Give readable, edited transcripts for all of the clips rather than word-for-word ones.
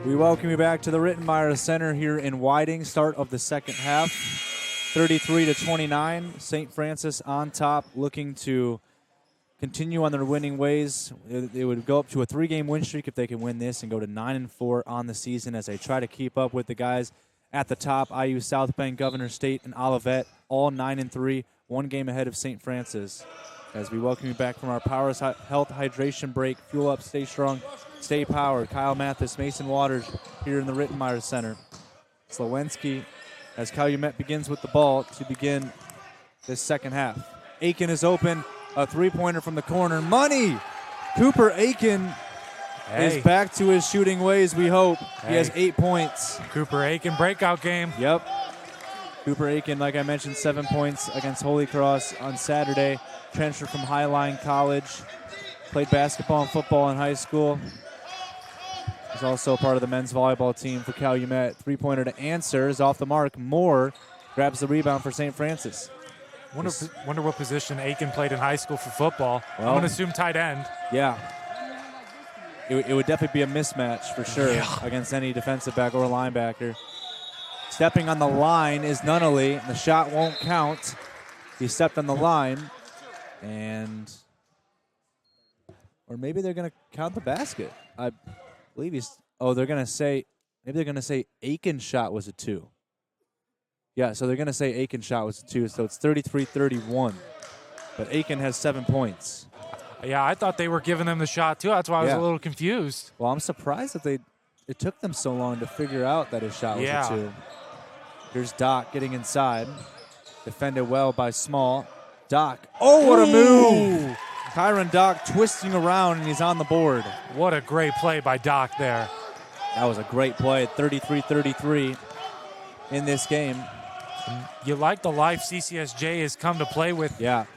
We welcome you back to the Rittenmeyer Center here in Whiting. Start of the second half, 33-29. St. Francis on top, looking to continue on their winning ways. They would go up to a 3-game win streak if they can win this and go to 9-4 on the season as they try to keep up with the guys at the top. IU, South Bend, Governor State, and Olivet, all 9-3, 1 game ahead of St. Francis. As we welcome you back from our Powers Health Hydration break, fuel up, stay strong, stay powered. Kyle Mathas, Mason Waters here in the Rittenmeyer Center. Slowinski, as Calumet begins with the ball to begin this second half. Aiken is open, a three-pointer from the corner. Money! Cooper Aiken is back to his shooting ways, we hope. He has 8 points. Cooper Aiken breakout game. Yep. Cooper Aiken, like I mentioned, 7 points against Holy Cross on Saturday. Transferred from Highline College. Played basketball and football in high school. He's also a part of the men's volleyball team for Calumet. Three-pointer to answer is off the mark. Moore grabs the rebound for St. Francis. Wonder what position Aiken played in high school for football. Well, I'm going to assume tight end. Yeah. It would definitely be a mismatch for sure against any defensive back or linebacker. Stepping on the line is Nunnally. The shot won't count. He stepped on the line. Or maybe they're going to count the basket. I believe they're going to say, maybe they're going to say Aiken's shot was a 2. Yeah, so they're going to say Aiken's shot was a 2, so it's 33-31. But Aiken has 7 points. Yeah, I thought they were giving them the shot, too. That's why I was a little confused. Well, I'm surprised that it took them so long to figure out that his shot was a 2. Here's Doc getting inside. Defended well by Small. Doc. Oh, what a move! Kyron Doc twisting around, and he's on the board. What a great play by Doc there. That was a great play at 33-33 in this game. You like the life CCSJ has come to play with at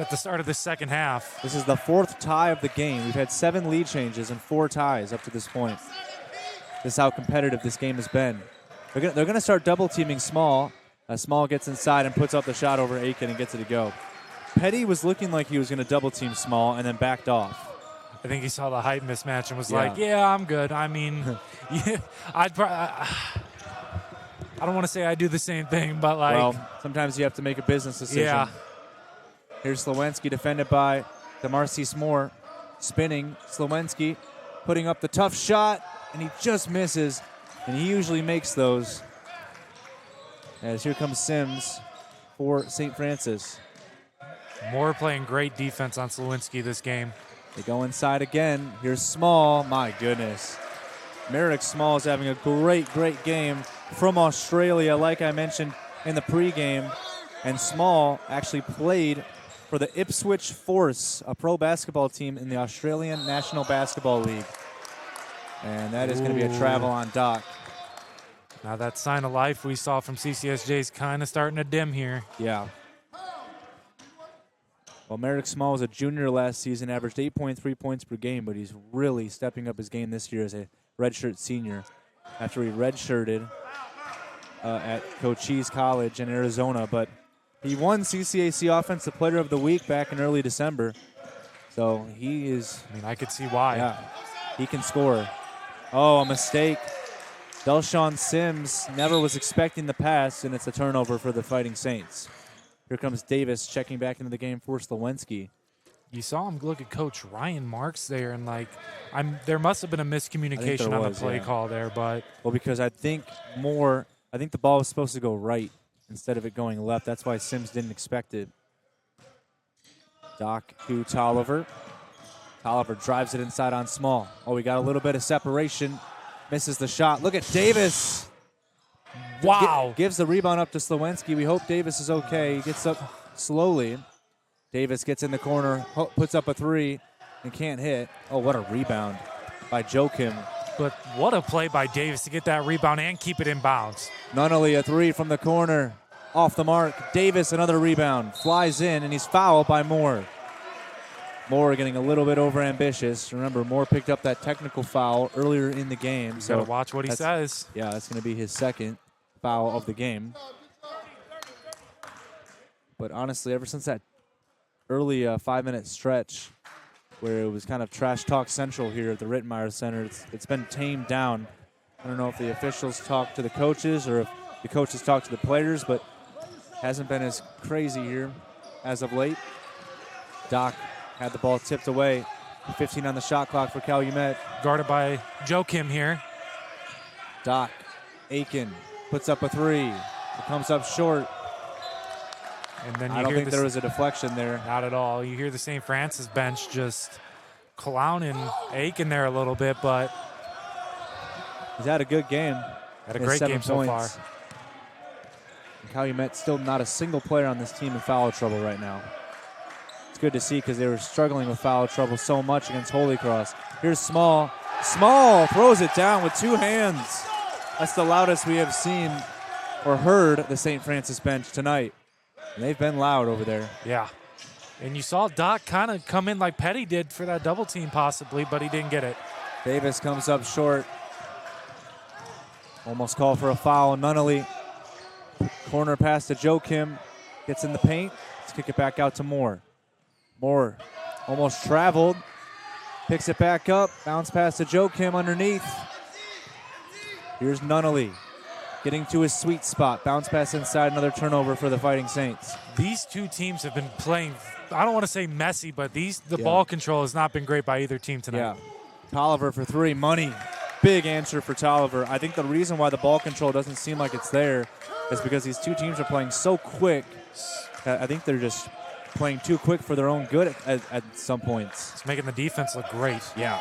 the start of the second half. This is the 4th tie of the game. We've had 7 lead changes and 4 ties up to this point. This is how competitive this game has been. They're going to start double-teaming Small. Small gets inside and puts up the shot over Aiken and gets it to go. Petty was looking like he was going to double-team Small and then backed off. I think he saw the height mismatch and was like, I'm good. I mean, I don't want to say I do the same thing, but like. Well, sometimes you have to make a business decision. Yeah. Here's Slowinski defended by DeMarcis Moore. Spinning, Slowinski putting up the tough shot, and he just misses, and he usually makes those. As here comes Sims for St. Francis. Moore playing great defense on Slowinski this game. They go inside again. Here's Small. My goodness. Merrick Small is having a great game from Australia, like I mentioned in the pregame. And Small actually played for the Ipswich Force, a pro basketball team in the Australian National Basketball League. And that is going to be a travel on Doc. Now that sign of life we saw from CCSJ is kind of starting to dim here. Yeah. Well, Merrick Small was a junior last season, averaged 8.3 points per game, but he's really stepping up his game this year as a redshirt senior after he redshirted at Cochise College in Arizona. But he won CCAC Offensive Player of the Week back in early December. So he is... I mean, I could see why. Yeah, he can score. Oh, a mistake. Delshawn Sims never was expecting the pass, and it's a turnover for the Fighting Saints. Here comes Davis checking back into the game for Slowinski. You saw him look at Coach Ryan Marks there, and there must have been a miscommunication on the play call there, but because I think the ball was supposed to go right instead of it going left. That's why Sims didn't expect it. Doc to Tolliver. Tolliver drives it inside on Small. Oh, we got a little bit of separation. Misses the shot. Look at Davis. Wow. Gives the rebound up to Slowinski. We hope Davis is okay. He gets up slowly. Davis gets in the corner, puts up a 3, and can't hit. Oh, what a rebound by Joachim. But what a play by Davis to get that rebound and keep it in bounds. Nunnally, a 3 from the corner. Off the mark. Davis, another rebound. Flies in, and he's fouled by Moore. Moore getting a little bit overambitious. Remember, Moore picked up that technical foul earlier in the game. So got to watch what he says. Yeah, that's going to be his second foul of the game. But honestly, ever since that early 5-minute stretch where it was kind of trash talk central here at the Rittenmeyer Center, it's been tamed down. I don't know if the officials talk to the coaches or if the coaches talk to the players, but hasn't been as crazy here as of late. Doc had the ball tipped away. 15 on the shot clock for Calumet. Guarded by Joachim here. Doc, Aiken puts up a three. It comes up short. And then I don't think there was a deflection there. Not at all. You hear the St. Francis bench just clowning Aiken there a little bit, but he's had a good game. Had a great game so far. And Calumet still not a single player on this team in foul trouble right now. It's good to see because they were struggling with foul trouble so much against Holy Cross. Here's Small. Small throws it down with two hands. That's the loudest we have seen or heard the St. Francis bench tonight. And they've been loud over there. Yeah. And you saw Doc kind of come in like Petty did for that double team possibly, but he didn't get it. Davis comes up short. Almost called for a foul. Nunnally. Corner pass to Joachim. Gets in the paint. Let's kick it back out to Moore. Moore almost traveled. Picks it back up. Bounce pass to Joachim underneath. Here's Nunnally. Getting to his sweet spot. Bounce pass inside. Another turnover for the Fighting Saints. These two teams have been playing, I don't want to say messy, but ball control has not been great by either team tonight. Yeah. Tolliver for three. Money. Big answer for Tolliver. I think the reason why the ball control doesn't seem like it's there is because these two teams are playing so quick. I think they're just playing too quick for their own good at some points. It's making the defense look great. Yeah.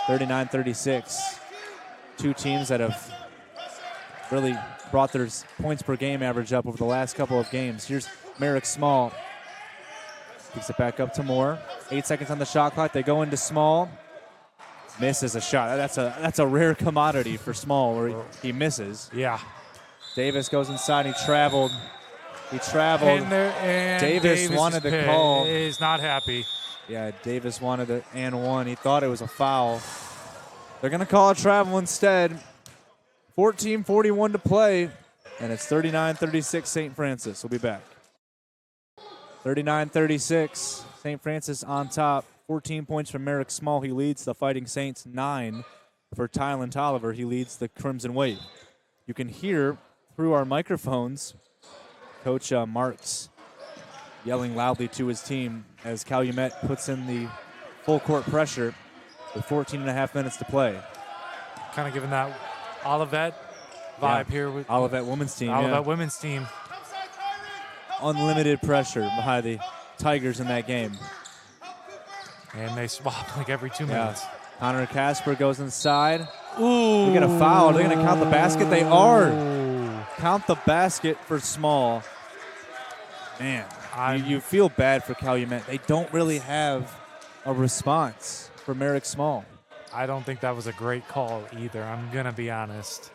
39-36. Two teams that have really brought their points per game average up over the last couple of games. Here's Merrick Small. Picks it back up to Moore. 8 seconds on the shot clock. They go into Small. Misses a shot. That's a rare commodity for Small where he misses. Yeah. Davis goes inside. He traveled. And Davis wanted the call. He's not happy. Yeah, Davis wanted the and one. He thought it was a foul. They're going to call a travel instead. 14:41 to play, and it's 39-36 St. Francis. We'll be back. 39-36, St. Francis on top. 14 points from Merrick Small. He leads the Fighting Saints. 9 for Tylen Tolliver. He leads the Crimson Wave. You can hear through our microphones Coach Marks yelling loudly to his team as Calumet puts in the full court pressure with 14 and a half minutes to play. Kind of giving that Olivet vibe here. With Olivet women's team. Olivet women's team. Unlimited pressure by the Tigers in that game. And they swap like every 2 minutes. Connor Casper goes inside. Ooh. They get a foul. They're going to count the basket. They are. Count the basket for Small. Man, you feel bad for Calumet. They don't really have a response for Merrick Small. I don't think that was a great call either. I'm going to be honest.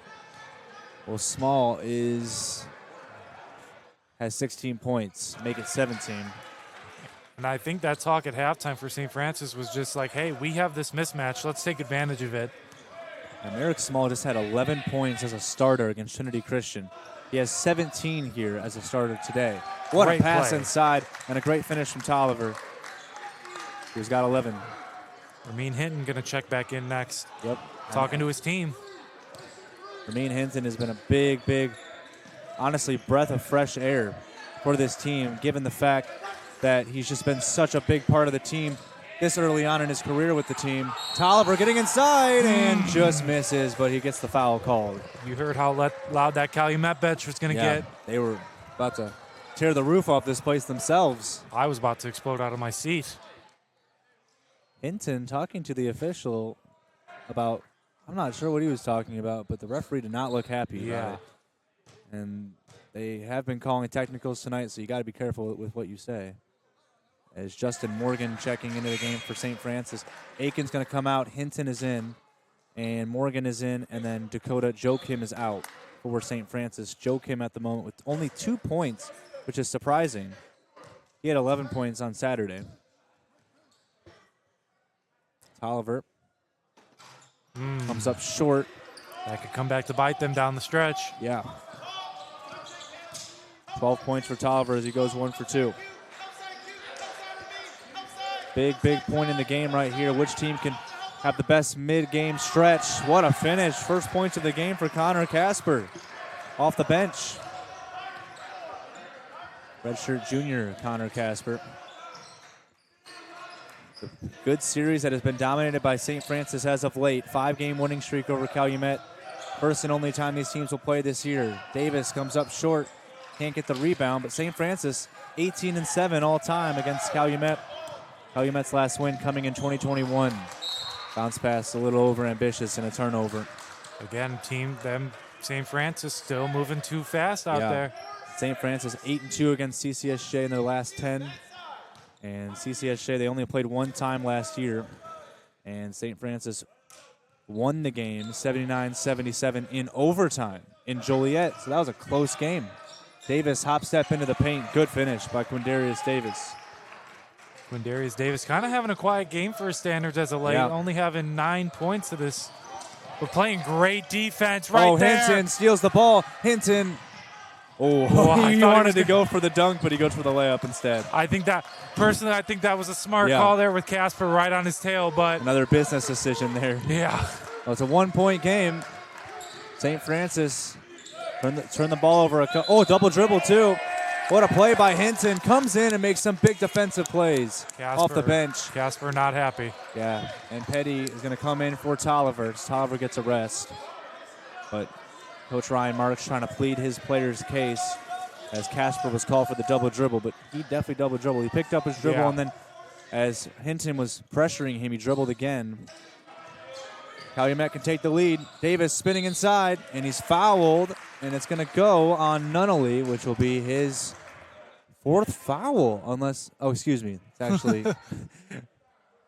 Well, Small has 16 points, make it 17. And I think that talk at halftime for St. Francis was just like, hey, we have this mismatch. Let's take advantage of it. And Merrick Small just had 11 points as a starter against Trinity Christian. He has 17 here as a starter today. What great a pass play. Inside and a great finish from Tolliver. He's got 11. Ramin Hinton going to check back in next. Yep. Talking to his team. Ramin Hinton has been a big, honestly, breath of fresh air for this team, given the fact that he's just been such a big part of the team this early on in his career with the team. Tolliver getting inside and just misses, but he gets the foul called. You heard how loud that Calumet bench was going to get. They were about to tear the roof off this place themselves. I was about to explode out of my seat. Hinton talking to the official about, I'm not sure what he was talking about, but the referee did not look happy about it. And they have been calling technicals tonight, so you got to be careful with what you say. As Justin Morgan checking into the game for St. Francis. Aiken's going to come out. Hinton is in. And Morgan is in. And then Dakota Joachim is out for St. Francis. Joachim at the moment with only 2 points, which is surprising. He had 11 points on Saturday. Tolliver comes up short. That could come back to bite them down the stretch. Yeah. 12 points for Tolliver as he goes 1 for 2. Big point in the game right here. Which team can have the best mid-game stretch. What a finish. First points of the game for Connor Casper off the bench. Redshirt junior Connor Casper. A good series that has been dominated by St. Francis as of late. 5-game winning streak over Calumet. First and only time these teams will play this year. Davis comes up short. Can't get the rebound, but St. Francis 18-7 all time against Calumet. Calumet's last win coming in 2021. Bounce pass a little over ambitious and a turnover. Again, St. Francis still moving too fast out there. St. Francis 8-2 against CCSJ in their last 10. And CCSJ, they only played one time last year. And St. Francis won the game 79-77 in overtime in Joliet. So that was a close game. Davis hop step into the paint. Good finish by Quindarius Davis. Quindarius Davis kind of having a quiet game for his standards as of late. Only having 9 points of this. We're playing great defense right there. Hinton steals the ball. Hinton. He wanted to go for the dunk, but he goes for the layup instead. I think that was a smart call there with Casper right on his tail, but another business decision there. Yeah. Well, it's a 1-point game. St. Francis turn the ball over. Double dribble too. What a play by Hinton. Comes in and makes some big defensive plays off the bench. Casper not happy. Yeah, and Petty is going to come in for Tolliver. Tolliver gets a rest. But Coach Ryan Marks trying to plead his player's case as Casper was called for the double dribble, but he definitely double dribbled. He picked up his dribble, and then as Hinton was pressuring him, he dribbled again. Calumet can take the lead. Davis spinning inside, and he's fouled, and it's going to go on Nunnally, which will be his 4th foul, unless, excuse me, it's actually,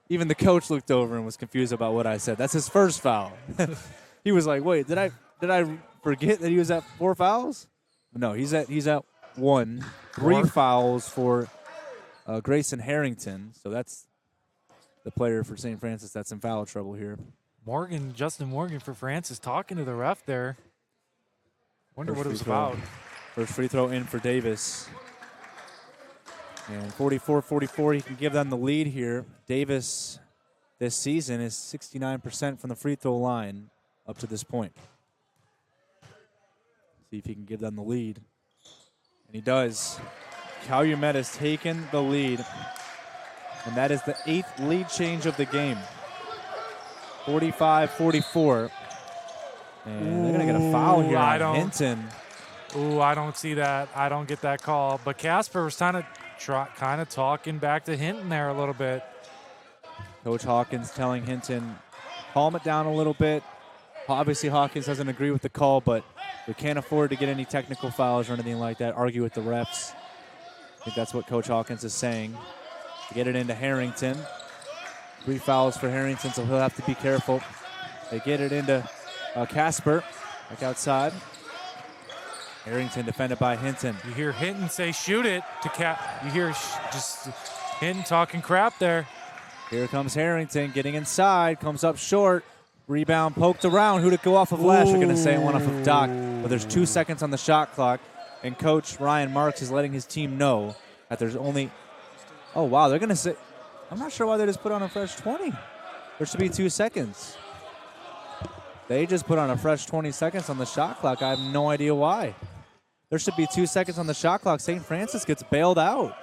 even the coach looked over and was confused about what I said. That's his 1st foul. He was like, wait, did I forget that he was at 4 fouls? No, he's at 1. 3 fouls for Grayson Harrington, so that's the player for St. Francis that's in foul trouble here. Justin Morgan for Francis talking to the ref there. Wonder what it was about. First free throw in for Davis. And 44-44, he can give them the lead here. Davis this season is 69% from the free throw line up to this point. See if he can give them the lead. And he does. Calumet has taken the lead. And that is the 8th lead change of the game. 45-44. And they're going to get a foul here on Hinton. I don't see that. I don't get that call. But Casper was kind of talking back to Hinton there a little bit. Coach Hawkins telling Hinton, calm it down a little bit. Obviously, Hawkins doesn't agree with the call, but we can't afford to get any technical fouls or anything like that, argue with the refs. I think that's what Coach Hawkins is saying. To get it into Harrington. 3 fouls for Harrington, so he'll have to be careful. They get it into Casper, back outside. Harrington defended by Hinton. You hear Hinton say, shoot it to You hear just Hinton talking crap there. Here comes Harrington getting inside, comes up short. Rebound poked around. Who'd it go off of last? We're going to say it went off of Doc. But there's 2 seconds on the shot clock. And Coach Ryan Marks is letting his team know that there's only... Oh, wow. They're going to say... I'm not sure why they just put on a fresh 20. There should be 2 seconds. They just put on a fresh 20 seconds on the shot clock. I have no idea why. There should be 2 seconds on the shot clock. St. Francis gets bailed out.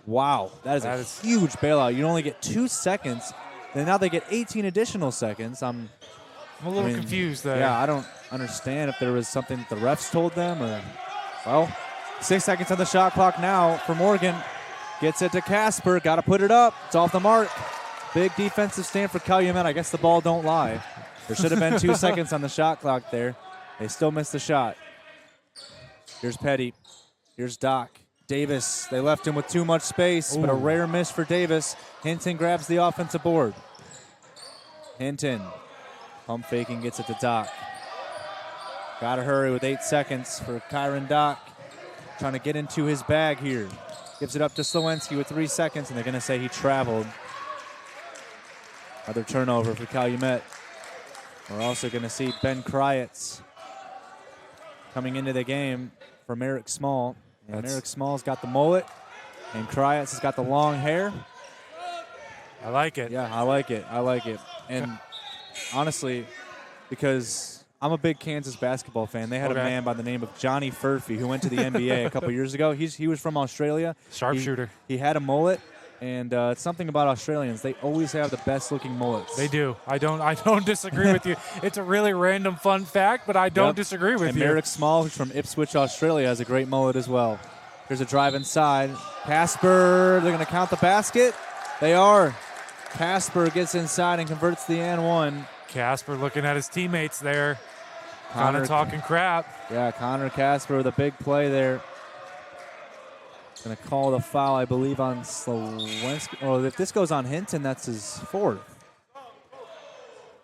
Wow. That is a huge bailout. You only get 2 seconds. Then now they get 18 additional seconds. I'm a little confused there. Yeah, I don't understand if there was something that the refs told them or... Well, 6 seconds on the shot clock now for Morgan. Gets it to Casper. Got to put it up. It's off the mark. Big defensive stand for Calumet. I guess the ball don't lie. There should have been 2 seconds on the shot clock there. They still missed the shot. Here's Petty. Here's Doc. Davis. They left him with too much space, but a rare miss for Davis. Hinton grabs the offensive board. Hinton. Pump faking, gets it to Doc. Got to hurry with 8 seconds for Kyron Doc. Trying to get into his bag here. Gives it up to Slowinski with 3 seconds, and they're going to say he traveled. Another turnover for Calumet. We're also going to see Ben Kryatz coming into the game for Merrick Small. And Merrick Small's got the mullet, and Kryatz has got the long hair. I like it. Yeah, I like it. I like it. And honestly, because I'm a big Kansas basketball fan, they had a man by the name of Johnny Furphy who went to the NBA a couple years ago. He was from Australia. Sharpshooter. He had a mullet. And it's something about Australians. They always have the best-looking mullets. They do. I don't disagree with you. It's a really random fun fact, but I don't disagree with and you. Merrick Small, who's from Ipswich, Australia, has a great mullet as well. Here's a drive inside. Casper, they're going to count the basket. They are. Casper gets inside and converts the and one. Casper looking at his teammates there, kind of talking crap. Yeah, Connor Casper with a big play there. Going to call the foul, I believe, on Slowensky. Or if this goes on Hinton, that's his fourth.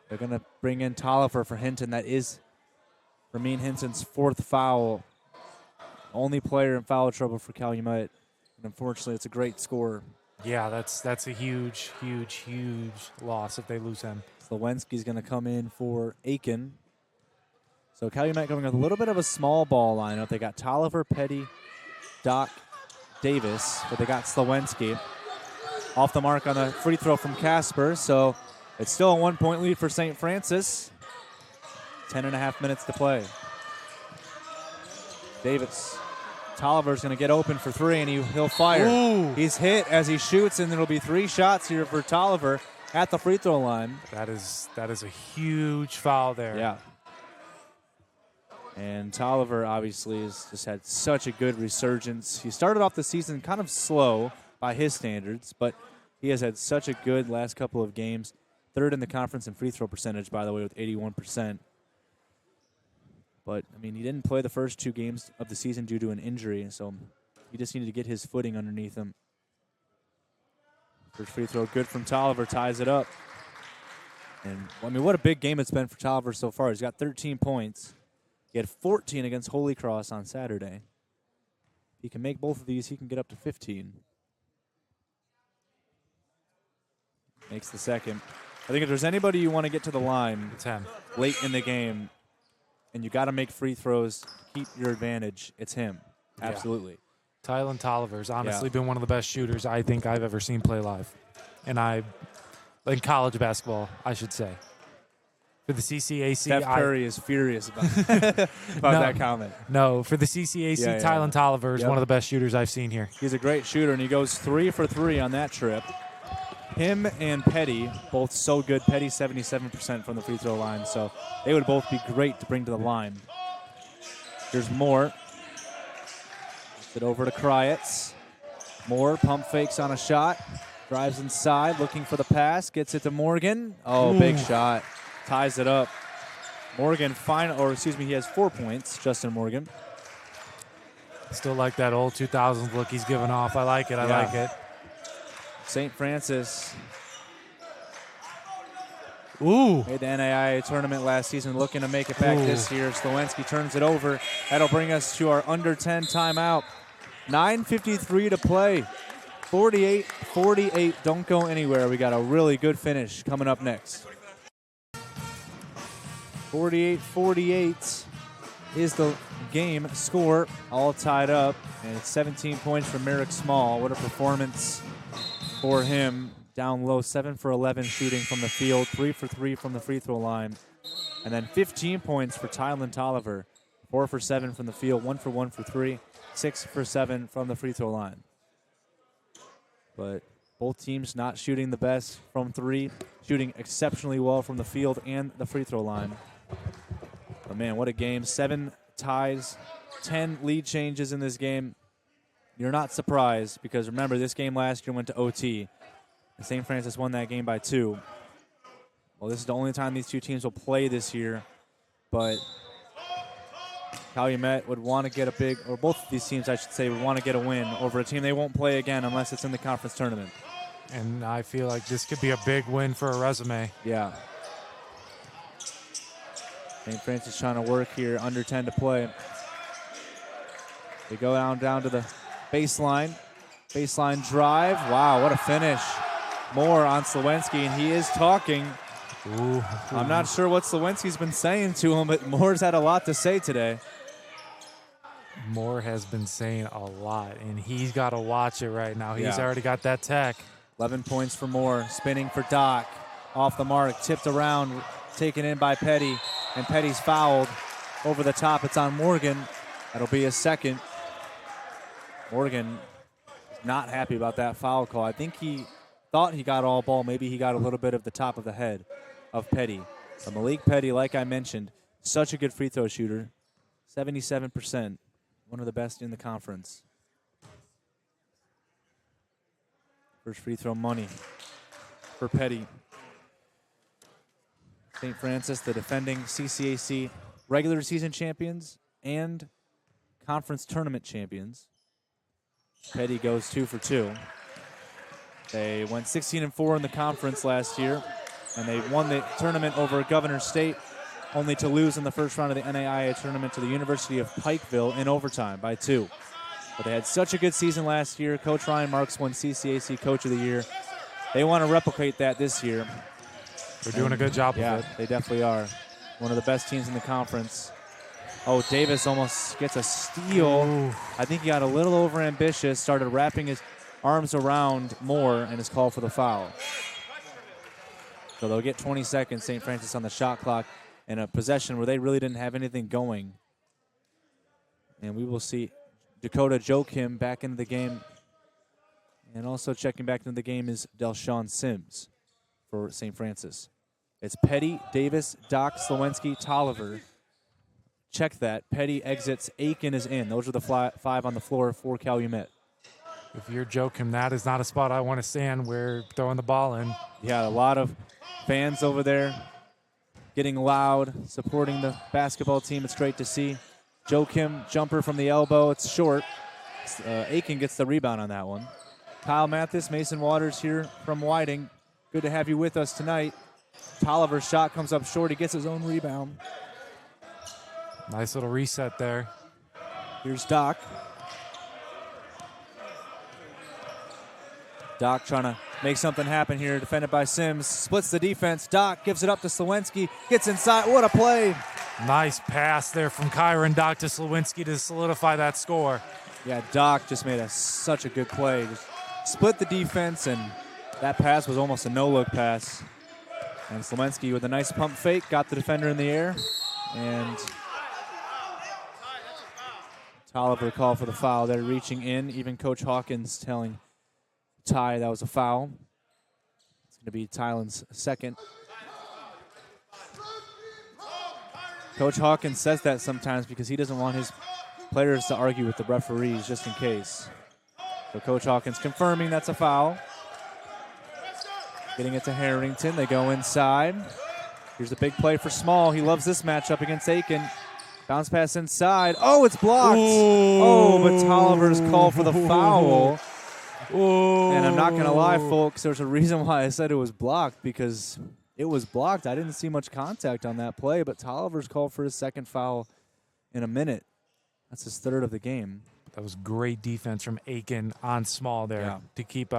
They're going to bring in Tolliver for Hinton. That is Ramin Hinton's fourth foul. Only player in foul trouble for Calumet. And unfortunately, it's a great score. Yeah, that's a huge, huge, huge loss if they lose him. Slowensky's going to come in for Aiken. So Calumet coming with a little bit of a small ball lineup. They got Tolliver, Petty, Doc, Davis, but they got Slowensky. Off the mark on the free throw from Casper, so it's still a 1-point lead for St. Francis. 10.5 minutes to play. Davis. Tolliver's going to get open for three, and he'll fire. Ooh. He's hit as he shoots, and there'll be 3 shots here for Tolliver at the free throw line. That is a huge foul there. Yeah. And Tolliver obviously has just had such a good resurgence. He started off the season kind of slow by his standards, but he has had such a good last couple of games. Third in the conference in free throw percentage, by the way, with 81%. But, I mean, he didn't play the first 2 games of the season due to an injury, so he just needed to get his footing underneath him. First free throw good from Tolliver, ties it up. And, I mean, what a big game it's been for Tolliver so far. He's got 13 points. He had 14 against Holy Cross on Saturday. If he can make both of these, he can get up to 15. Makes the second. I think if there's anybody you want to get to the line, it's him. Late in the game, and you got to make free throws to keep your advantage, it's him. Absolutely. Yeah. Tylen Tolliver's honestly been one of the best shooters I think I've ever seen play live. And in college basketball, I should say. For the CCAC, Steph Curry is furious about that comment. No, for the CCAC, Tylen Tolliver is one of the best shooters I've seen here. He's a great shooter, and he goes 3 for 3 on that trip. Him and Petty, both so good. Petty 77% from the free throw line, so they would both be great to bring to the line. Here's Moore. Gets it over to Kryetz. Moore pump fakes on a shot. Drives inside, looking for the pass. Gets it to Morgan. Oh, big shot. Ties it up. Morgan, he has 4 points, Justin Morgan. Still like that old 2000s look he's giving off. I like it. I like it. St. Francis made the NAIA tournament last season, looking to make it back this year. Slowensky turns it over. That'll bring us to our under 10 timeout. 9:53 to play. 48-48. Don't go anywhere. We got a really good finish coming up next. 48-48 is the game score, all tied up, and it's 17 points for Merrick Small. What a performance for him. Down low, 7 for 11 shooting from the field, 3 for 3 from the free throw line. And then 15 points for Tylen Tolliver, 4 for 7 from the field, 1 for 1 for 3, 6 for 7 from the free throw line. But both teams not shooting the best from 3, shooting exceptionally well from the field and the free throw line. But man, what a game. 7 ties, 10 lead changes in this game. You're not surprised because remember, this game last year went to OT. And St. Francis won that game by 2. Well, this is the only time these two teams will play this year. But Calumet would want to get a big, or both of these teams, I should say, would want to get a win over a team they won't play again unless it's in the conference tournament. And I feel like this could be a big win for a resume. Yeah. St. Francis trying to work here, under 10 to play. They go down to the baseline. Baseline drive. Wow, what a finish. Moore on Slowensky, and he is talking. Ooh. I'm not sure what Slowensky's been saying to him, but Moore's had a lot to say today. Moore has been saying a lot, and he's got to watch it right now. He's Yeah. already got that tech. 11 points for Moore. Spinning for Doc. off the mark, tipped around, taken in by Petty, and Petty's fouled over the top. It's on Morgan. That'll be his second. Morgan is not happy about that foul call. I think he thought he got all ball. Maybe he got a little bit of the top of the head of Petty. But Malik Petty, like I mentioned, such a good free throw shooter. 77%, one of the best in the conference. First free throw money for Petty. St. Francis, the defending CCAC regular season champions and conference tournament champions. Petty goes 2 for 2. They went 16-4 in the conference last year, and they won the tournament over Governor State, only to lose in the first round of the NAIA tournament to the University of Pikeville in overtime by 2. But they had such a good season last year. Coach Ryan Marks won CCAC Coach of the Year. They want to replicate that this year. They're doing a good job of it. They definitely are. One of the best teams in the conference. Oh, Davis almost gets a steal. Ooh. I think he got a little overambitious, started wrapping his arms around Moore, and is called for the foul. So they'll get 20 seconds, St. Francis on the shot clock, in a possession where they really didn't have anything going. And we will see Dakota Joachim back into the game. And also checking back into the game is Delshawn Sims for St. Francis. It's Petty, Davis, Doc, Slowinski, Tolliver. Check that. Petty exits. Aiken is in. Those are the 5 on the floor for Calumet. If you're joking, that is not a spot I want to stand. We're throwing the ball in. Yeah, a lot of fans over there getting loud, supporting the basketball team. It's great to see. Joachim, jumper from the elbow. It's short. Aiken gets the rebound on that one. Kyle Mathas, Mason Waters here from Whiting. Good to have you with us tonight. Tolliver's shot comes up short. He gets his own rebound. Nice little reset there. Here's Doc. Doc trying to make something happen here. Defended by Sims. Splits the defense. Doc gives it up to Slowinski. Gets inside. What a play. Nice pass there from Kyron Doc to Slowinski to solidify that score. Yeah, Doc just made such a good play. Just split the defense, and that pass was almost a no-look pass. And Slowinski with a nice pump fake got the defender in the air. And Tolliver called for the foul. They're reaching in. Even Coach Hawkins telling Ty that was a foul. It's going to be Tylen's second. Coach Hawkins says that sometimes because he doesn't want his players to argue with the referees just in case. So Coach Hawkins confirming that's a foul. Getting it to Harrington. They go inside. Here's a big play for Small. He loves this matchup against Aiken. Bounce pass inside. Oh, it's blocked. Ooh. Oh, but Tolliver's called for the foul. Ooh. And I'm not going to lie, folks. There's a reason why I said it was blocked, because it was blocked. I didn't see much contact on that play, but Tolliver's called for his second foul in a minute. That's his third of the game. That was great defense from Aiken on Small there to keep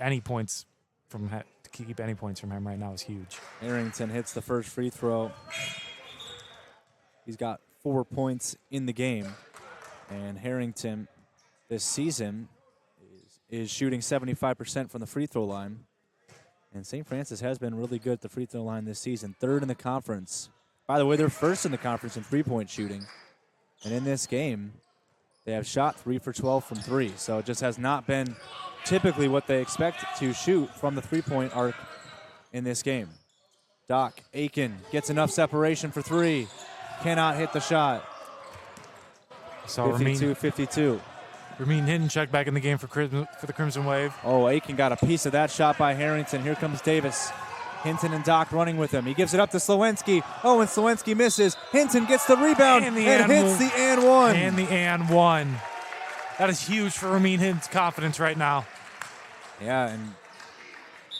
any points from him right now is huge. Harrington hits the first free throw. He's got 4 points in the game, and Harrington this season is shooting 75% from the free throw line. And St. Francis has been really good at the free throw line this season, third in the conference. By the way, they're first in the conference in three-point shooting. And in this game, they have shot 3 for 12 from 3. So it just has not been typically what they expect to shoot from the three-point arc in this game. Doc Aiken gets enough separation for 3. Cannot hit the shot. 52-52. Ramin Hinton back in the game for the Crimson Wave. Oh, Aiken got a piece of that shot by Harrington. Here comes Davis. Hinton and Doc running with him. He gives it up to Slowinski. Oh, and Slowinski misses. Hinton gets the rebound and hits the and one. And the and one. That is huge for Ramin Hinton's confidence right now. Yeah, and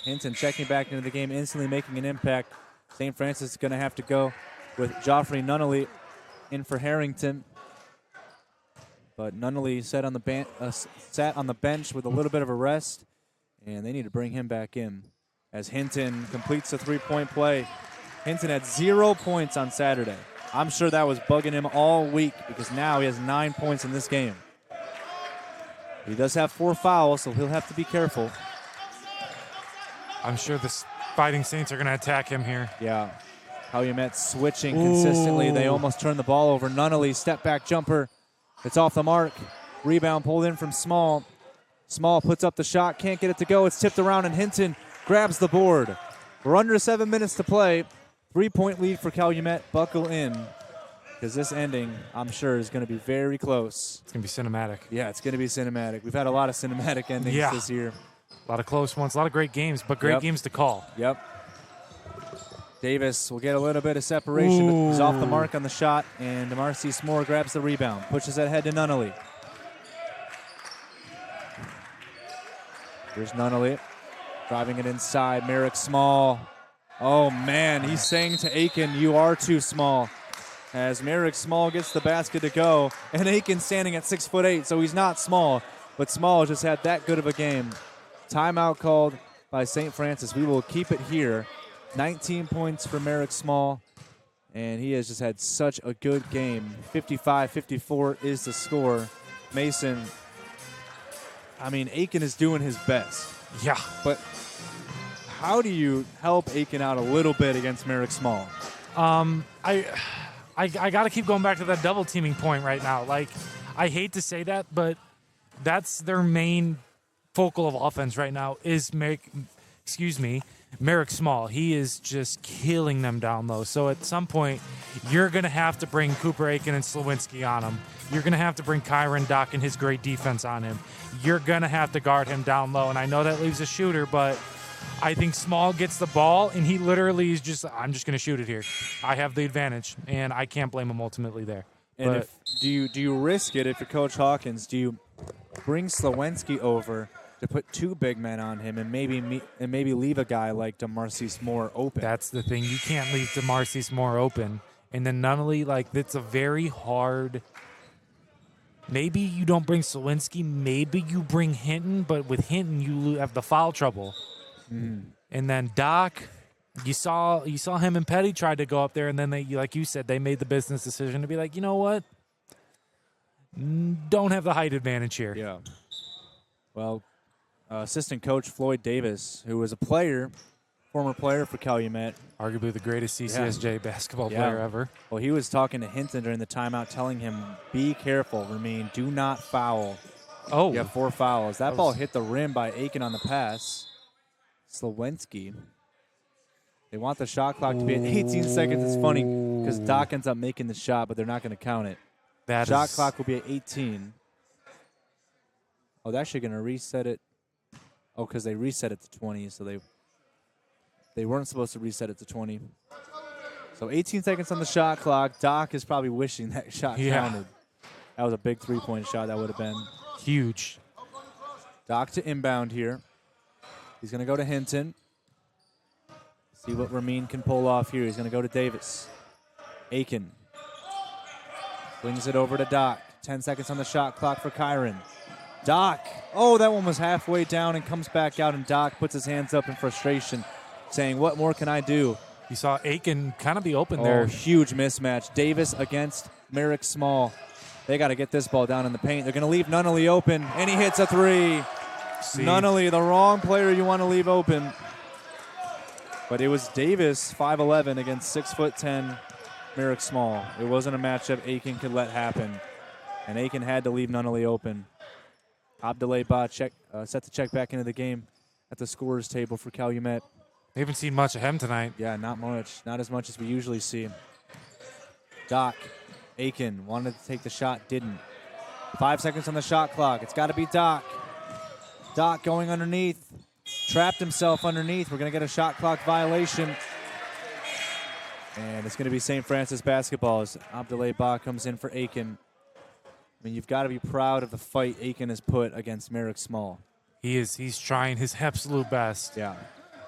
Hinton checking back into the game, instantly making an impact. St. Francis is going to have to go with Joffrey Nunnally in for Harrington. But Nunnally sat on the bench with a little bit of a rest, and they need to bring him back in as Hinton completes a three-point play. Hinton had 0 points on Saturday. I'm sure that was bugging him all week because now he has 9 points in this game. He does have 4 fouls, so he'll have to be careful. I'm sure Fighting Saints are going to attack him here. Yeah. Calumet switching consistently. They almost turned the ball over. Nunnally, step back jumper. It's off the mark. Rebound pulled in from Small. Small puts up the shot. Can't get it to go. It's tipped around, and Hinton grabs the board. We're under 7 minutes to play. 3-point lead for Calumet. Buckle in, because this ending, I'm sure, is going to be very close. It's going to be cinematic. Yeah, it's going to be cinematic. We've had a lot of cinematic endings this year. A lot of close ones, a lot of great games, but great games to call. Yep. Davis will get a little bit of separation, but he's off the mark on the shot, and DeMarcy S'more grabs the rebound, pushes that head to Nunnally. Here's Nunnally, driving it inside. Merrick Small. Oh, man, he's saying to Aiken, you are too small. As Merrick Small gets the basket to go, and Aiken standing at 6'8", so he's not small, but Small just had that good of a game. Timeout called by St. Francis. We will keep it here. 19 points for Merrick Small, and he has just had such a good game. 55-54 is the score. Mason, I mean, Aiken is doing his best. Yeah. But how do you help Aiken out a little bit against Merrick Small? I got to keep going back to that double teaming point right now. Like, I hate to say that, but that's their main focal of offense right now is Merrick Small. He is just killing them down low. So at some point, you're going to have to bring Cooper Aiken and Slowinski on him. You're going to have to bring Kyron Dock and his great defense on him. You're going to have to guard him down low. And I know that leaves a shooter, but I think Small gets the ball, and he literally is just, I'm just going to shoot it here. I have the advantage, and I can't blame him ultimately there. And do you risk it if you're Coach Hawkins? Do you bring Slowinski over to put two big men on him and maybe leave a guy like DeMarcy S'more open? That's the thing. You can't leave DeMarcy S'more open. And then Nunnally, like, it's a very hard. Maybe you don't bring Slowinski. Maybe you bring Hinton. But with Hinton, you have the foul trouble. And then Doc, you saw him and Petty tried to go up there, and then they, like you said, they made the business decision to be like, you know what? Don't have the height advantage here. Yeah. Well, assistant coach Floyd Davis, who was a former player for Calumet. Arguably the greatest CCSJ basketball player ever. Well, he was talking to Hinton during the timeout, telling him, be careful, Ramin, do not foul. Oh. You have 4 fouls. That ball hit the rim by Aiken on the pass. Slowinski. They want the shot clock to be at 18 seconds. It's funny because Doc ends up making the shot, but they're not going to count it. Shot clock will be at 18. Oh, they're actually going to reset it. Oh, because they reset it to 20, so they weren't supposed to reset it to 20. So 18 seconds on the shot clock. Doc is probably wishing that shot counted. That was a big three-point shot. That would have been huge. Doc to inbound here. He's going to go to Hinton. See what Ramin can pull off here. He's going to go to Davis. Aiken. Flings it over to Doc. 10 seconds on the shot clock for Kyron. Doc. Oh, that one was halfway down and comes back out, and Doc puts his hands up in frustration, saying, what more can I do? You saw Aiken kind of be open there. Huge mismatch. Davis against Merrick Small. They got to get this ball down in the paint. They're going to leave Nunnally open, and he hits a three. Nunnally, the wrong player you want to leave open. But it was Davis, 5'11", against 6'10", Merrick Small. It wasn't a matchup Aiken could let happen. And Aiken had to leave Nunnally open. Abdoulaye Ba set to check back into the game at the scorer's table for Calumet. We haven't seen much of him tonight. Yeah, not much. Not as much as we usually see. Doc, Aiken wanted to take the shot, didn't. 5 seconds on the shot clock. It's got to be Doc. Doc going underneath. Trapped himself underneath. We're going to get a shot clock violation. And it's going to be St. Francis basketball as Abdoulaye Ba comes in for Aiken. I mean, you've got to be proud of the fight Aiken has put against Merrick Small. He is. He's trying his absolute best. Yeah.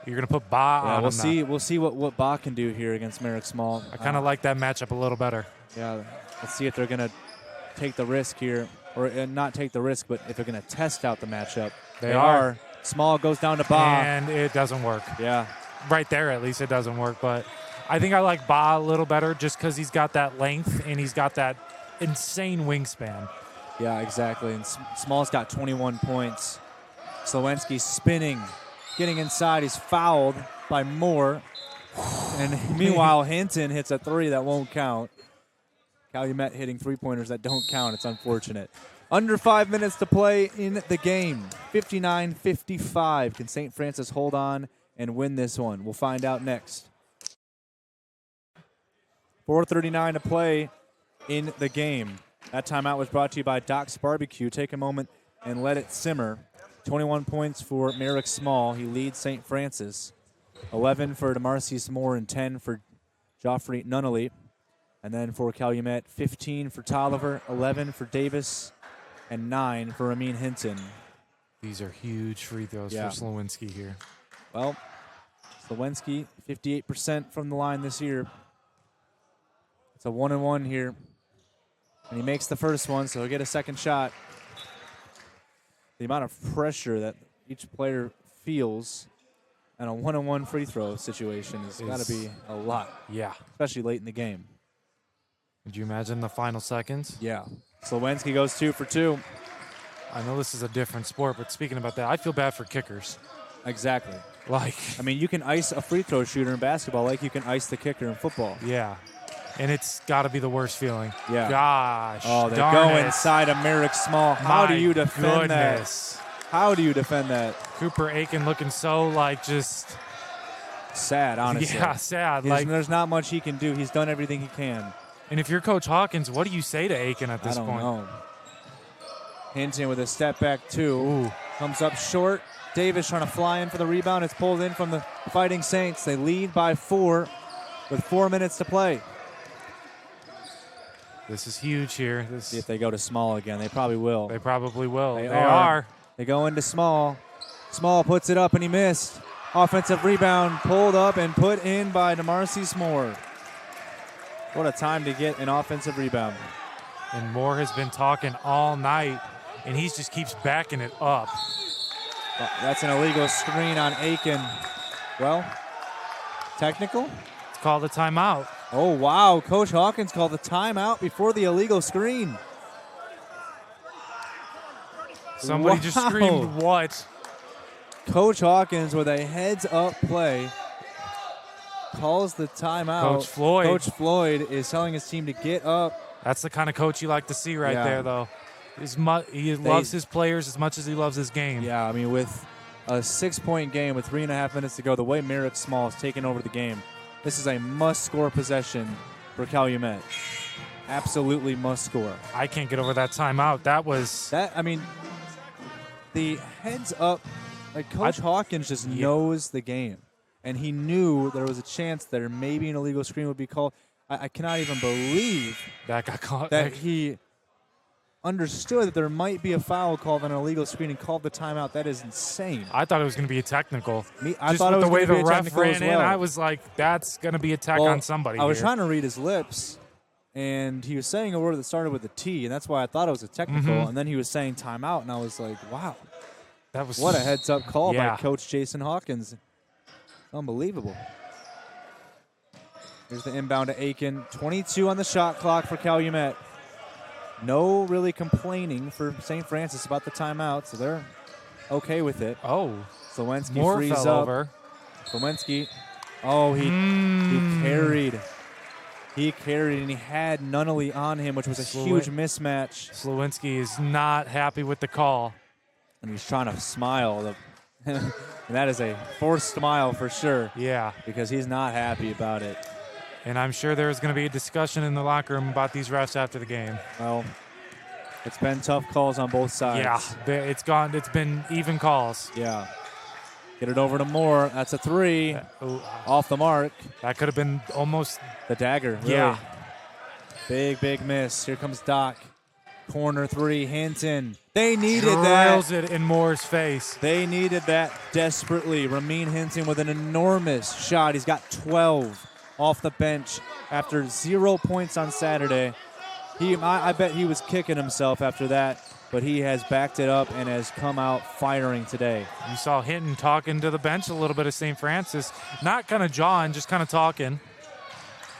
You're going to put Ba on him. We'll see what Ba can do here against Merrick Small. I kind of like that matchup a little better. Yeah. Let's see if they're going to take the risk here. Or not take the risk, but if they're going to test out the matchup. They are. Small goes down to Ba. And it doesn't work. Yeah. Right there, at least, it doesn't work. But I think I like Ba a little better just because he's got that length and he's got that insane wingspan. Yeah, exactly. And Small's got 21 points. Slowinski spinning, getting inside. He's fouled. by Moore. And meanwhile, Hinton hits a three that won't count. Calumet hitting three-pointers that don't count. It's unfortunate. Under 5 minutes to play in the game. 59-55. Can St. Francis hold on and win this one? We'll find out next. 4:39 to play in the game. That timeout was brought to you by Doc's Barbecue. Take a moment and let it simmer. 21 points for Merrick Small. He leads St. Francis. 11 for DeMarcus Moore and 10 for Joffrey Nunnally. And then for Calumet, 15 for Tolliver, 11 for Davis, and 9 for Ramin Hinton. These are huge free throws for Slowinski here. Well, Slowinski, 58% from the line this year. It's a 1-and-1 here. And he makes the first one, so he'll get a second shot. The amount of pressure that each player feels in a 1-on-1 free throw situation has got to be a lot. Yeah. Especially late in the game. Could you imagine the final seconds? Yeah. Slowinski goes 2 for 2. I know this is a different sport, but speaking about that, I feel bad for kickers. Exactly. I mean, you can ice a free throw shooter in basketball like you can ice the kicker in football. Yeah. And it's got to be the worst feeling. Yeah. Gosh. Oh, they go inside of Merrick Small. How do you defend that? How do you defend that? Cooper Aiken looking so, just sad, honestly. Yeah, sad. There's not much he can do. He's done everything he can. And if you're Coach Hawkins, what do you say to Aiken at this point? I don't know. Hinton with a step back, too. Ooh. Comes up short. Davis trying to fly in for the rebound. It's pulled in from the Fighting Saints. They lead by 4 with 4 minutes to play. This is huge here. See if they go to Small again. They probably will. They probably will. They are. They go into Small. Small puts it up, and he missed. Offensive rebound pulled up and put in by DeMarcus Moore. What a time to get an offensive rebound. And Moore has been talking all night, and he just keeps backing it up. That's an illegal screen on Aiken. Well, technical? It's called a timeout. Oh, wow. Coach Hawkins called the timeout before the illegal screen. Somebody just screamed, what? Coach Hawkins with a heads-up play calls the timeout. Coach Floyd is telling his team to get up. That's the kind of coach you like to see right there, though. He loves his players as much as he loves his game. Yeah, I mean, with a 6-point game with 3.5 minutes to go, the way Merrick Small has taken over the game, this is a must-score possession for Calumet. Absolutely must-score. I can't get over that timeout. The heads-up, Coach Hawkins just knows the game. And he knew there was a chance there maybe an illegal screen would be called. I cannot even believe that got caught. That he understood that there might be a foul called on an illegal screen and called the timeout. That is insane. I thought it was going to be a technical. I thought it was the way the ref ran in, I was like, that's going to be a tech on somebody. I was trying to read his lips, and he was saying a word that started with a T, and that's why I thought it was a technical. Mm-hmm. And then he was saying timeout, and I was like, wow. That was what a heads-up call by Coach Jason Hawkins. Unbelievable. Here's the inbound to Aiken. 22 on the shot clock for Calumet. No really complaining for St. Francis about the timeout, so they're okay with it. Oh. Slowinski frees up. Over. Slowinski. Oh, he carried. He carried, and he had Nunnally on him, which was a huge mismatch. Slowinski is not happy with the call. And he's trying to smile. And that is a forced smile for sure. Yeah. Because he's not happy about it. And I'm sure there's going to be a discussion in the locker room about these refs after the game. Well, it's been tough calls on both sides. Yeah, it's been even calls. Yeah. Get it over to Moore. That's a three. Off the mark. That could have been almost the dagger. Really. Yeah. Big miss. Here comes Doc. Corner three, Hinton. They needed that. Drills it in Moore's face. They needed that desperately. Ramin Hinton with an enormous shot. He's got 12 off the bench after 0 points on Saturday. I bet he was kicking himself after that, but he has backed it up and has come out firing today. You saw Hinton talking to the bench a little bit of St. Francis. Not kind of jawing, just kind of talking.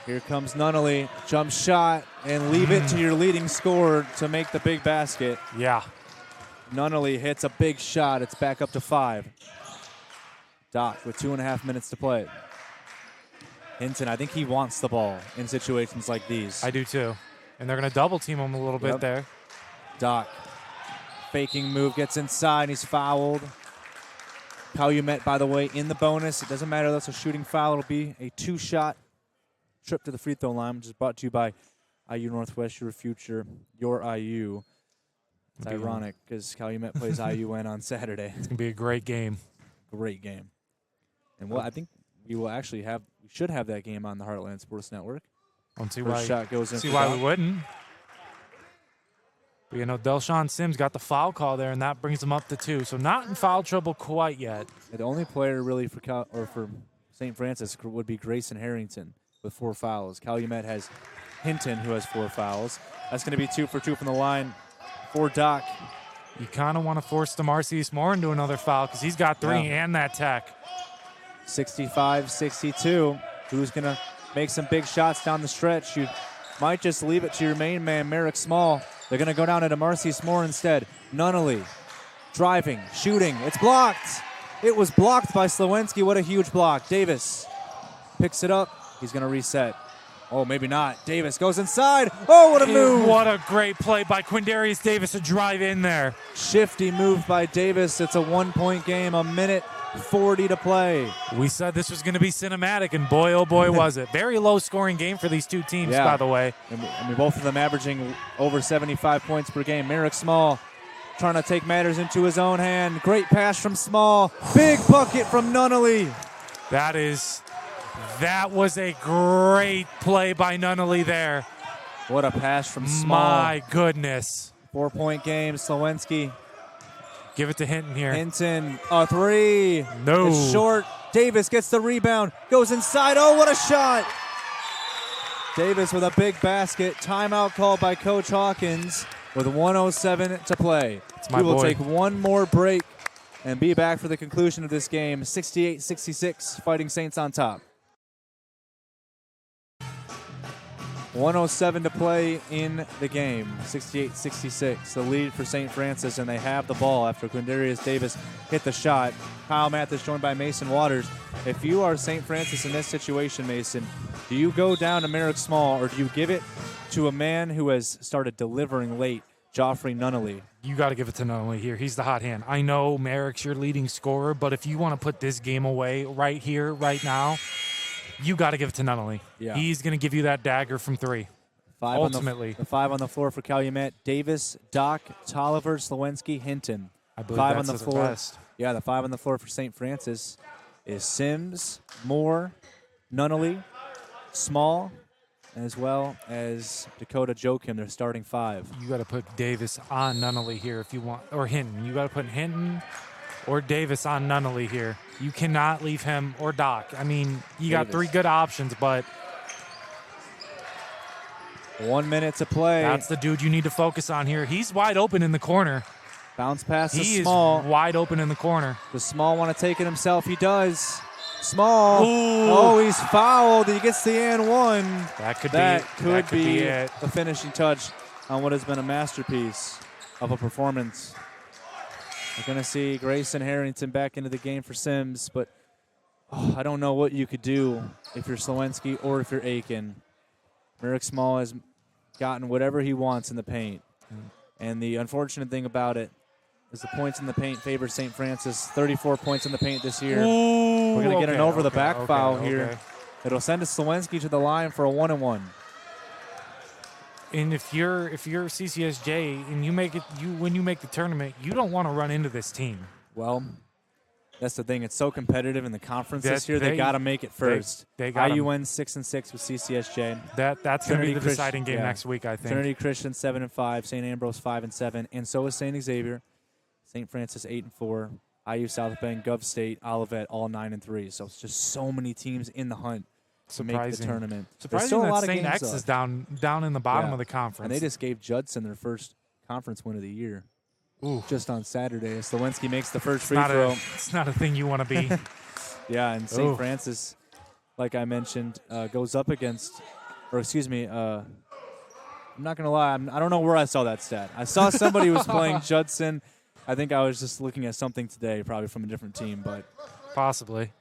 Here comes Nunnally. Jump shot, and leave it to your leading scorer to make the big basket. Yeah. Nunnally hits a big shot. It's back up to 5. Doc with 2.5 minutes to play. Hinton, I think he wants the ball in situations like these. I do too. And they're going to double team him a little bit there. Doc, faking move, gets inside, he's fouled. Calumet, by the way, in the bonus. It doesn't matter, that's a shooting foul. It'll be a 2-shot trip to the free throw line, which is brought to you by IU Northwest, your future, your IU. It's ironic because Calumet plays IUN on Saturday. It's going to be a great game. Great game. And I think we will actually we should have that game on the Heartland Sports Network. Don't see First shot goes in. See why we wouldn't. But, Delshawn Sims got the foul call there, and that brings him up to 2. So not in foul trouble quite yet. The only player really for St. Francis would be Grayson Harrington with 4 fouls. Calumet has Hinton, who has 4 fouls. That's going to be 2 for 2 from the line for Doc. You kind of want to force DeMarcius Moore into another foul because he's got 3 and that tech. 65-62. Who's going to make some big shots down the stretch? You might just leave it to your main man, Merrick Small. They're going to go down to DeMarcius Moore instead. Nunnally driving, shooting. It's blocked. It was blocked by Slowinski. What a huge block. Davis picks it up. He's going to reset. Oh, maybe not. Davis goes inside. Oh, what a move. What a great play by Quindarius Davis to drive in there. Shifty move by Davis. It's a 1-point game, 1:40 to play. We said this was going to be cinematic, and boy, oh boy, was it. Very low-scoring game for these two teams, by the way. And both of them averaging over 75 points per game. Merrick Small trying to take matters into his own hand. Great pass from Small. Big bucket from Nunnally. That was a great play by Nunnally there. What a pass from Small. My goodness. 4-point game. Slowinski. Give it to Hinton here. Hinton, a 3. No. It's short. Davis gets the rebound. Goes inside. Oh, what a shot. Davis with a big basket. Timeout called by Coach Hawkins with 1:07 to play. We will take one more break and be back for the conclusion of this game. 68-66, Fighting Saints on top. 1:07 to play in the game. 68-66, the lead for St. Francis, and they have the ball after Quindarius Davis hit the shot. Kyle Mathas joined by Mason Waters. If you are St. Francis in this situation, Mason, do you go down to Merrick Small or do you give it to a man who has started delivering late, Joffrey Nunnally? You got to give it to Nunnally here. He's the hot hand. I know Merrick's your leading scorer, but if you want to put this game away right here, right now, you got to give it to Nunnally. Yeah. He's going to give you that dagger from 3. Ultimately. The 5 on the floor for Calumet. Davis, Doc, Tolliver, Slowinski, Hinton. I believe 5 that's on the the floor. best. Yeah, the 5 on the floor for St. Francis is Sims, Moore, Nunnally, Small, as well as Dakota Joachim, their starting 5. You got to put Davis on Nunnally here if you want, or Hinton. You got to put Hinton or Davis on Nunnally here. You cannot leave him or Doc. I mean, you got 3 good options, but 1 minute to play. That's the dude you need to focus on here. He's wide open in the corner. Bounce pass to He Small. is wide open in the corner. Does Small want to take it himself? He does. Small. Ooh. Oh, he's fouled. He gets the and 1. That could be it. The finishing touch on what has been a masterpiece of a performance. We're going to see Grayson Harrington back into the game for Sims, but I don't know what you could do if you're Slowinski or if you're Aiken. Merrick Small has gotten whatever he wants in the paint. And the unfortunate thing about it is the points in the paint favor St. Francis. 34 points in the paint this year. Ooh, We're going to get an over-the-back foul here. Okay. It'll send Slowinski to the line for a 1-and-1. And if you're CCSJ and when you make the tournament, you don't want to run into this team. Well, that's the thing. It's so competitive in the conference this year. They got to make it first. They got IUN 6-6 with CCSJ. That's going to be the deciding game next week, I think. Trinity Christian 7-5, St. Ambrose 5-7, and so is St. Xavier. St. Francis 8-4, IU South Bend, Gov State, Olivet all 9-3. So it's just so many teams in the hunt to make the tournament. Surprising that St. X is down in the bottom of the conference. And they just gave Judson their first conference win of the year. Ooh. Just on Saturday. Slowinski makes the first free throw. It's not a thing you want to be. Yeah, and St. Francis, like I mentioned, goes up against, I'm not going to lie, I don't know where I saw that stat. I saw somebody was playing Judson. I think I was just looking at something today, probably from a different team, but Possibly.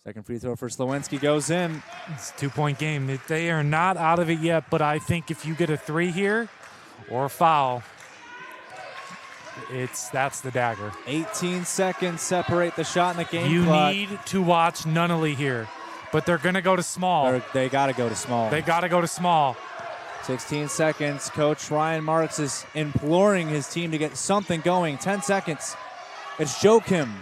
Second free throw for Slowinski goes in. It's a 2-point game. They are not out of it yet, but I think if you get a 3 here or a foul, that's the dagger. 18 seconds separate the shot in the game You clock. need to watch Nunnally here, but they're going to go to small. They got to go to small. They got to go to small. 16 seconds. Coach Ryan Marks is imploring his team to get something going. 10 seconds. It's Joachim.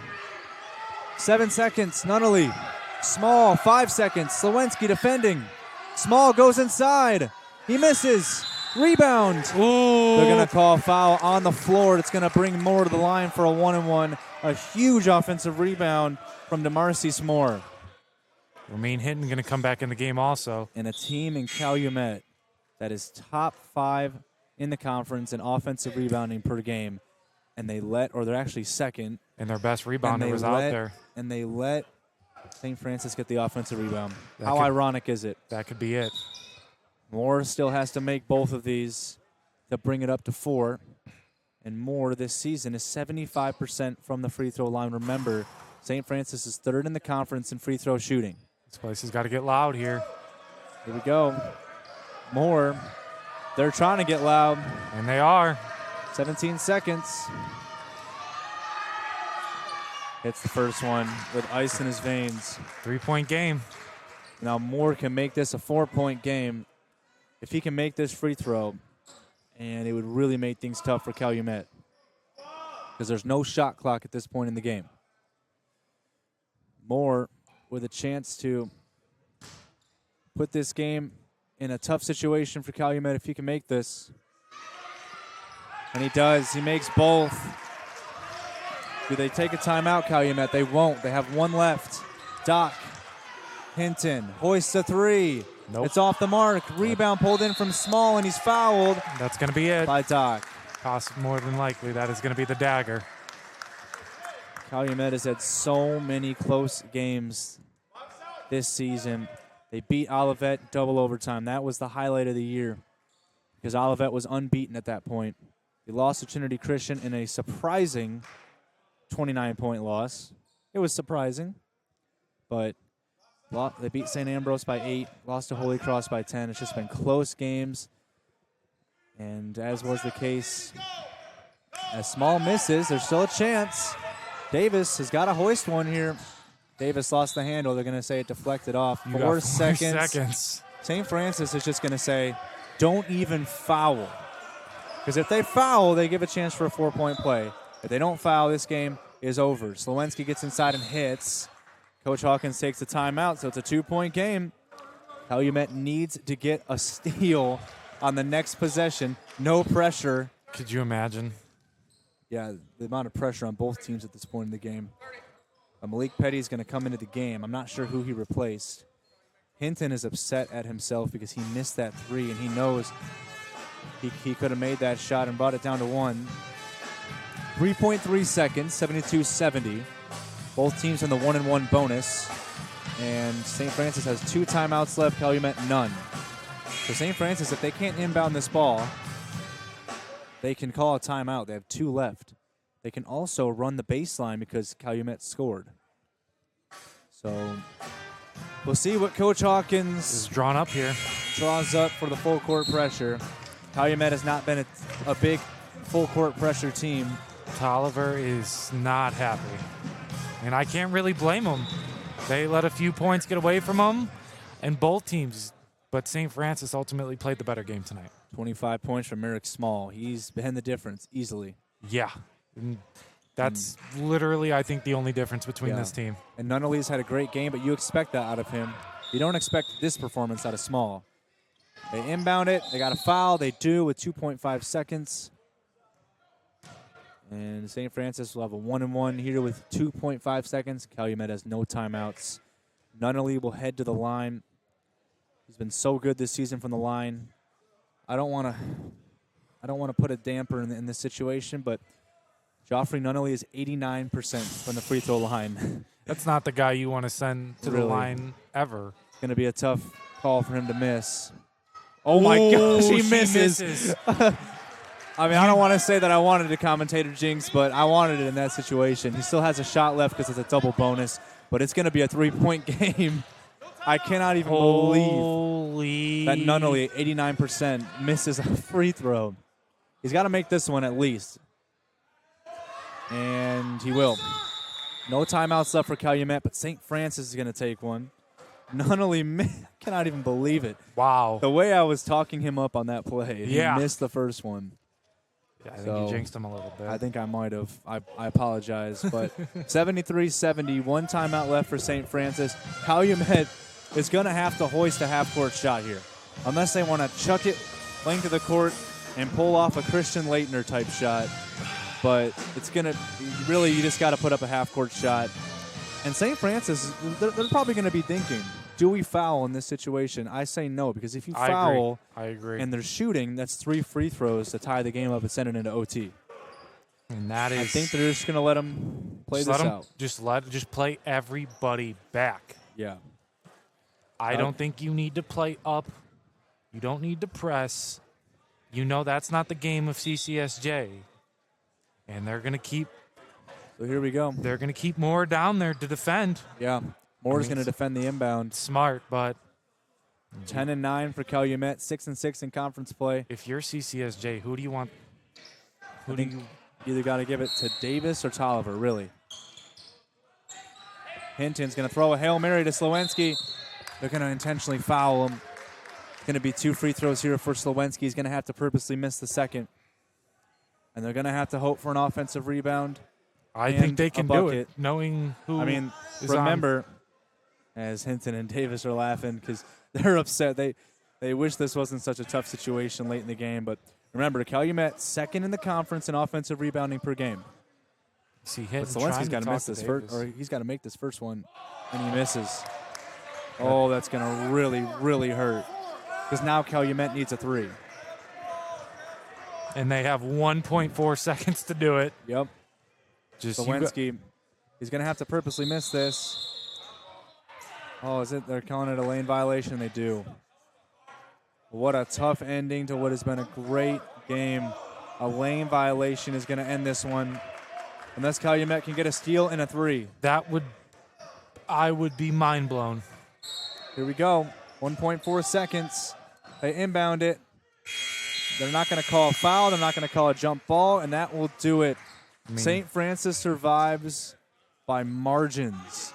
7 seconds. Nunnally. Small. 5 seconds. Slowinski defending. Small goes inside. He misses. Rebound. Ooh. They're going to call foul on the floor. It's going to bring Moore to the line for a 1-and-1. A huge offensive rebound from DeMarcy Moore. Ramin Hinton going to come back in the game also. And a team in Calumet that is top 5 in the conference in offensive rebounding per game. And they're actually second. And their best rebounder was out there. And they let St. Francis get the offensive rebound. How ironic is it? That could be it. Moore still has to make both of these to bring it up to 4. And Moore this season is 75% from the free throw line. Remember, St. Francis is 3rd in the conference in free throw shooting. This place has got to get loud here. Here we go. Moore, they're trying to get loud. And they are. 17 seconds. Hits the first one with ice in his veins. 3-point game. Now Moore can make this a 4-point game. If he can make this free throw, and it would really make things tough for Calumet because there's no shot clock at this point in the game. Moore with a chance to put this game in a tough situation for Calumet if he can make this. And he does. He makes both. Do they take a timeout, Calumet? They won't. They have 1 left. Doc Hinton hoists a 3. Nope. It's off the mark. Rebound pulled in from Small, and he's fouled. That's going to be it. By Doc. More than likely, that is going to be the dagger. Calumet has had so many close games this season. They beat Olivet double overtime. That was the highlight of the year because Olivet was unbeaten at that point. They lost to Trinity Christian in a surprising 29-point loss. It was surprising, but they beat St. Ambrose by 8, lost to Holy Cross by 10. It's just been close games. And as was the case, as Small misses, there's still a chance. Davis has got to hoist one here. Davis lost the handle. They're going to say it deflected off. 4 seconds. St. Francis is just going to say, don't even foul. Because if they foul, they give a chance for a 4-point play. If they don't foul, this game is over. Slowinski gets inside and hits. Coach Hawkins takes a timeout, so it's a 2-point game. Calumet needs to get a steal on the next possession. No pressure. Could you imagine? Yeah, the amount of pressure on both teams at this point in the game. Malik Petty is going to come into the game. I'm not sure who he replaced. Hinton is upset at himself because he missed that 3, and he knows he could have made that shot and brought it down to 1. 3.3 seconds, 72-70. Both teams in the 1-and-1 bonus. And St. Francis has 2 timeouts left, Calumet none. So St. Francis, if they can't inbound this ball, they can call a timeout. They have 2 left. They can also run the baseline because Calumet scored. So we'll see what Coach Hawkins is drawn up here. Draws up for the full court pressure. Calumet has not been a big full court pressure team. Tolliver is not happy. And I can't really blame them. They let a few points get away from them, and both teams. But St. Francis ultimately played the better game tonight. 25 points from Merrick Small. He's been the difference easily. Yeah. And that's literally, I think, the only difference between this team. And Nunnally's had a great game, but you expect that out of him. You don't expect this performance out of Small. They inbound it. They got a foul. They do with 2.5 seconds. And St. Francis will have a 1-and-1 here with 2.5 seconds. Calumet has no timeouts. Nunnally will head to the line. He's been so good this season from the line. I don't want to put a damper in this situation, but Joffrey Nunnally is 89% from the free throw line. That's not the guy you want to send to the line ever. It's going to be a tough call for him to miss. Oh, my gosh, he misses. I mean, I don't want to say that I wanted a commentator jinx, but I wanted it in that situation. He still has a shot left because it's a double bonus, but it's going to be a 3-point game. I cannot even believe that Nunnally, 89%, misses a free throw. He's got to make this one at least. And he will. No timeouts left for Calumet, but St. Francis is going to take one. Nunnally, I cannot even believe it. Wow. The way I was talking him up on that play, he Yeah. missed the first one. Yeah, I think you jinxed him a little bit. I think I might have. I apologize. But 73-70, one timeout left for St. Francis. Calumet is going to have to hoist a half-court shot here. Unless they want to chuck it length of the court and pull off a Christian Leitner type shot. But it's going to really, you just got to put up a half-court shot. And St. Francis, they're probably going to be thinking, do we foul in this situation? I say no, because if you foul I agree. and they're shooting, that's 3 free throws to tie the game up and send it into OT. And that is. I think they're just going to let them play this out. Just play everybody back. Yeah. I don't think you need to play up. You don't need to press. You know that's not the game of CCSJ. And they're going to keep. So here we go. They're going to keep Moore down there to defend. Yeah. Moore's going to defend the inbound. Smart, but 10-9 for Calumet, 6-6 in conference play. if you're CCSJ, who do you want? I think you either got to give it to Davis or Tolliver, really. Hinton's going to throw a Hail Mary to Slowinski. They're going to intentionally foul him. It's going to be 2 free throws here for Slowinski. He's going to have to purposely miss the second. And they're going to have to hope for an offensive rebound. I think they can do it, knowing who. I mean, is remember, as Hinton and Davis are laughing because they're upset. They wish this wasn't such a tough situation late in the game. But remember, Calumet second in the conference in offensive rebounding per game. See, But Slowinski's got to miss this first, or he's got to make this first one, and he misses. Oh, that's going to really, really hurt because now Calumet needs a 3. and they have 1.4 seconds to do it. Yep. Just Slowinski, he's going to have to purposely miss this. Oh, is it? They're calling it a lane violation. They do. What a tough ending to what has been a great game. A lane violation is going to end this one. Unless Calumet can get a steal and a 3. I would be mind blown. Here we go. 1.4 seconds. They inbound it. They're not going to call a foul. They're not going to call a jump ball, and that will do it. St. Francis survives by margins.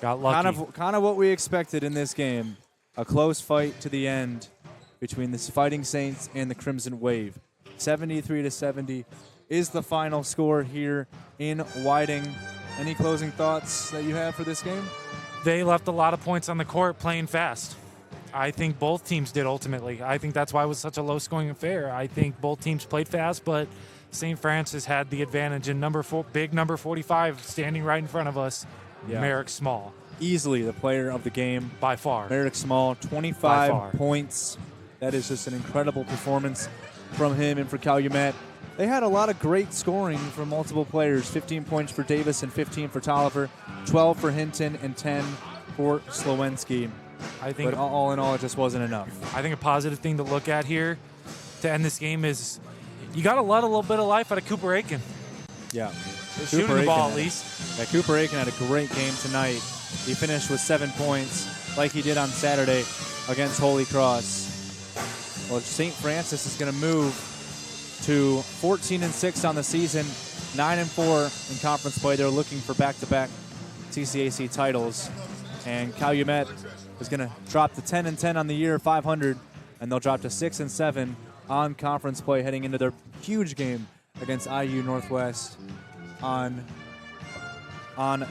Got lucky. Kind of what we expected in this game. A close fight to the end between the Fighting Saints and the Crimson Wave. 73-70 is the final score here in Whiting. Any closing thoughts that you have for this game? They left a lot of points on the court playing fast. I think both teams did ultimately. I think that's why it was such a low-scoring affair. I think both teams played fast, but St. Francis had the advantage in big number 45 standing right in front of us, Merrick Small. Easily the player of the game. By far. Merrick Small, 25 points. That is just an incredible performance from him and for Calumet. They had a lot of great scoring from multiple players. 15 points for Davis and 15 for Tolliver, 12 for Hinton and 10 for Slowinski. But all in all, it just wasn't enough. I think a positive thing to look at here to end this game is you got to let a little bit of life out of Cooper Aiken. Yeah. Shooting the ball at least. Yeah, Cooper Aiken had a great game tonight. He finished with 7 points like he did on Saturday against Holy Cross. Well, St. Francis is going to move to 14-6 on the season, 9-4 in conference play. They're looking for back-to-back CCAC titles. And Calumet is going to drop to 10-10 on the year, 500, and they'll drop to 6-7 on conference play heading into their huge game against IU Northwest on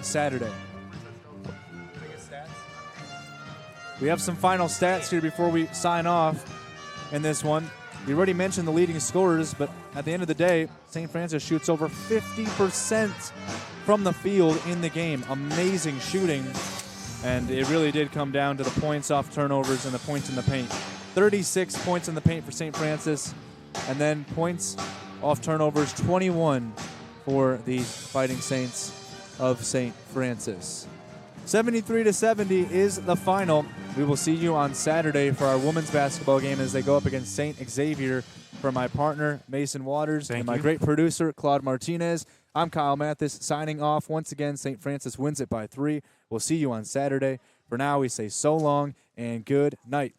Saturday. We have some final stats here before we sign off in this one. You already mentioned the leading scorers, but at the end of the day, St. Francis shoots over 50% from the field in the game. Amazing shooting, and it really did come down to the points off turnovers and the points in the paint. 36 points in the paint for St. Francis, and then points off turnovers, 21 for the Fighting Saints of St. Francis. 73-70 is the final. We will see you on Saturday for our women's basketball game as they go up against St. Xavier. For my partner, Mason Waters, and my great producer, Claude Martinez, I'm Kyle Mathas signing off. Once again, St. Francis wins it by 3. We'll see you on Saturday. For now, we say so long and good night.